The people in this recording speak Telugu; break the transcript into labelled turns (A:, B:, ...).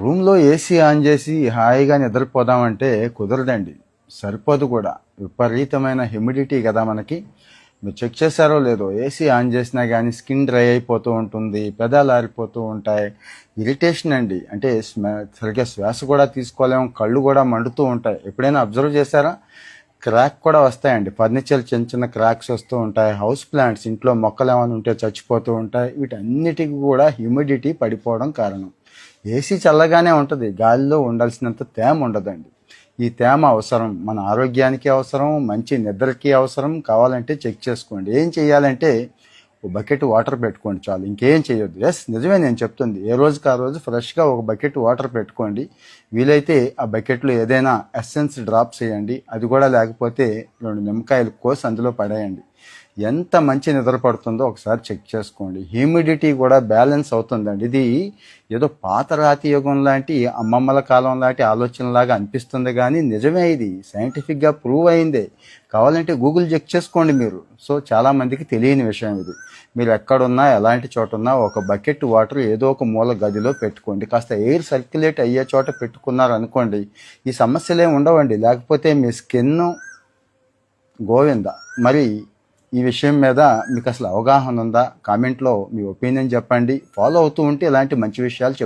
A: రూమ్లో ఏసీ ఆన్ చేసి హాయిగా నిద్రపోదామంటే కుదరదండి. సరిపోదు కూడా. విపరీతమైన హ్యూమిడిటీ కదా మనకి. మీరు చెక్ చేశారో లేదో, ఏసీ ఆన్ చేసినా కానీ స్కిన్ డ్రై అయిపోతూ ఉంటుంది, పెదాలు ఆరిపోతూ ఉంటాయి. ఇరిటేషన్ అండి. అంటే సరిగ్గా శ్వాస కూడా తీసుకోలేము, కళ్ళు కూడా మండుతూ ఉంటాయి. ఎప్పుడైనా అబ్జర్వ్ చేశారా? క్రాక్ కూడా వస్తాయండి. ఫర్నిచర్ చిన్న చిన్న క్రాక్స్ వస్తూ ఉంటాయి. హౌస్ ప్లాంట్స్, ఇంట్లో మొక్కలు ఏమైనా ఉంటే చచ్చిపోతూ ఉంటాయి. వీటన్నిటికీ కూడా హ్యూమిడిటీ పడిపోవడం కారణం. ఏసీ చల్లగానే ఉంటుంది, గాలిలో ఉండాల్సినంత తేమ ఉండదండి. ఈ తేమ అవసరం, మన ఆరోగ్యానికి అవసరం, మంచి నిద్రకి అవసరం. కావాలంటే చెక్ చేసుకోండి. ఏం చేయాలంటే ఒక బకెట్ వాటర్ పెట్టుకోండి చాలు, ఇంకేం చేయొద్దు. ఎస్, నిజమే నేను చెప్తుంది. ఏ రోజుకి ఆ రోజు ఫ్రెష్గా ఒక బకెట్ వాటర్ పెట్టుకోండి. వీలైతే ఆ బకెట్లో ఏదైనా ఎస్సెన్స్ డ్రాప్ చేయండి. అది కూడా లేకపోతే 2 నిమ్మకాయలు కోసి అందులో పడేయండి. ఎంత మంచి నిద్ర పడుతుందో ఒకసారి చెక్ చేసుకోండి. హ్యూమిడిటీ కూడా బ్యాలెన్స్ అవుతుందండి. ఇది ఏదో పాత రాతి యుగం లాంటి, అమ్మమ్మల కాలం లాంటి ఆలోచనలాగా అనిపిస్తుంది, కానీ నిజమే. ఇది సైంటిఫిక్గా ప్రూవ్ అయిందే. కావాలంటే గూగుల్ చెక్ చేసుకోండి మీరు. సో చాలామందికి తెలియని విషయం ఇది. మీరు ఎక్కడున్నా, ఎలాంటి చోట ఉన్నా ఒక బకెట్ వాటర్ ఏదో ఒక మూల గదిలో పెట్టుకోండి. కాస్త ఎయిర్ సర్క్యులేట్ అయ్యే చోట పెట్టుకున్నారు అనుకోండి, ఈ సమస్యలు ఏమి ఉండవండి. లేకపోతే మీ స్కిన్ గోవింద. మరి ఈ విషయం మీద మీకు అసలు అవగాహన ఉందా? కామెంట్లో మీ ఒపీనియన్ చెప్పండి. ఫాలో అవుతూ ఉంటే ఇలాంటి మంచి విషయాలు